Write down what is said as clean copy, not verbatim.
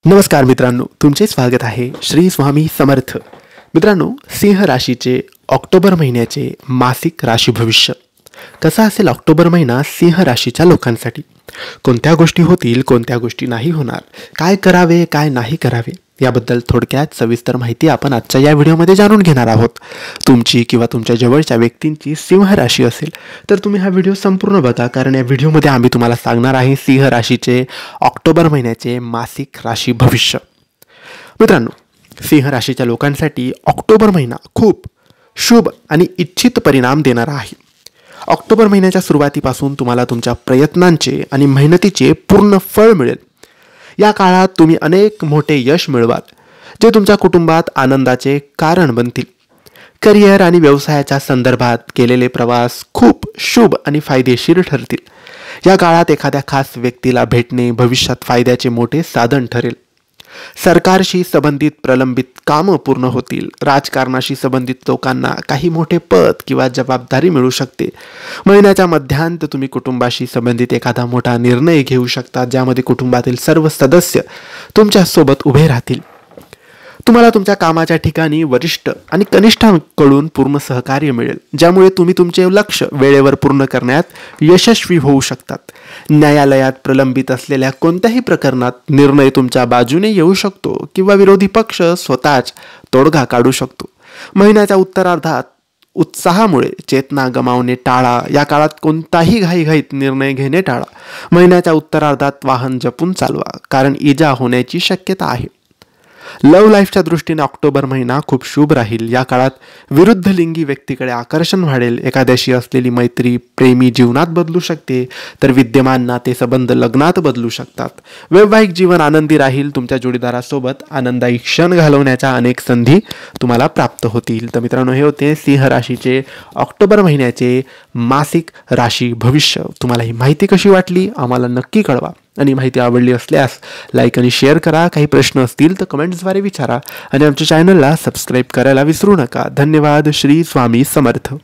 नमस्कार मित्रांनो, तुमचे स्वागत आहे श्री स्वामी समर्थ. मित्रांनो, सिंह राशीचे ऑक्टोबर महिन्याचे मासिक राशी भविष्य कसा असेल? ऑक्टोबर महिना सिंह राशीच्या लोकांसाठी कोणत्या गोष्टी होतील, कोणत्या गोष्टी नाही होणार, काय करावे काय नाही करावे याबद्दल थोडक्यात सविस्तर माहिती आपण आजच्या या व्हिडिओमध्ये जाणून घेणार आहोत. तुमची किंवा तुमच्या जवळच्या व्यक्तींची सिंह राशी असेल तर तुम्ही हा व्हिडिओ संपूर्ण बघा, कारण या व्हिडिओमध्ये आम्ही तुम्हाला सांगणार आहे सिंह राशीचे ऑक्टोबर महिन्याचे मासिक राशी भविष्य. मित्रांनो, सिंह राशीच्या लोकांसाठी ऑक्टोबर महिना खूप शुभ आणि इच्छित परिणाम देणारा आहे. ऑक्टोबर महिन्याच्या सुरुवातीपासून तुम्हाला तुमच्या प्रयत्नांचे आणि मेहनतीचे पूर्ण फळ मिळेल. या काळात तुम्ही अनेक मोठे यश मिळवाल, जे तुमच्या कुटुंबात आनंदाचे कारण बनतील. करिअर आणि व्यवसायाच्या संदर्भात केलेले प्रवास खूप शुभ आणि फायदेशीर ठरतील. या काळात एखाद्या खास व्यक्तीला भेटणे भविष्यात फायद्याचे मोठे साधन ठरेल. सरकारशी संबंधित प्रलंबित कामं पूर्ण होतील. राजकारणाशी संबंधित लोकांना काही मोठे पद किंवा जबाबदारी मिळू शकते. महिन्याच्या मध्यांत तुम्ही कुटुंबाशी संबंधित एखादा मोठा निर्णय घेऊ शकता, ज्यामध्ये कुटुंबातील सर्व सदस्य तुमच्या सोबत उभे राहतील. तुम्हाला तुमच्या कामाच्या ठिकाणी वरिष्ठ आणि कनिष्ठांकडून पूर्ण सहकार्य मिळेल, ज्यामुळे तुम्ही तुमचे लक्ष्य वेळेवर पूर्ण करण्यात यशस्वी होऊ शकतात. न्यायालयात प्रलंबित असलेल्या कोणत्याही प्रकरणात निर्णय तुमच्या बाजूने येऊ शकतो किंवा विरोधी पक्ष स्वतःच तोडगा काढू शकतो. महिन्याच्या उत्तरार्धात उत्साहामुळे चेतना गमावणे टाळा. या काळात कोणताही घाईघाईत निर्णय घेणे टाळा. महिन्याच्या उत्तरार्धात वाहन जपून चालवा, कारण इजा होण्याची शक्यता आहे. लव्ह लाईफच्या दृष्टीने ऑक्टोबर महिना खूप शुभ राहील. या काळात विरुद्ध लिंगी व्यक्तीकडे आकर्षण वाढेल. एखाद्याशी असलेली मैत्री प्रेमी जीवनात बदलू शकते, तर विद्यमान नातेसंबंध लग्नात बदलू शकतात. वैवाहिक जीवन आनंदी राहील. तुमच्या जोडीदारासोबत आनंदायी क्षण घालवण्याच्या अनेक संधी तुम्हाला प्राप्त होतील. तर मित्रांनो, हे होते सिंह राशीचे ऑक्टोबर महिन्याचे मासिक राशी भविष्य. तुम्हाला ही माहिती कशी वाटली आम्हाला नक्की कळवा, आणि माहिती आवडली असल्यास लाईक आणि शेअर करा. काही प्रश्न असतील तर कमेंट्सद्वारे विचारा आणि आमच्या चॅनलला सबस्क्राईब करायला विसरू नका. धन्यवाद. श्री स्वामी समर्थ.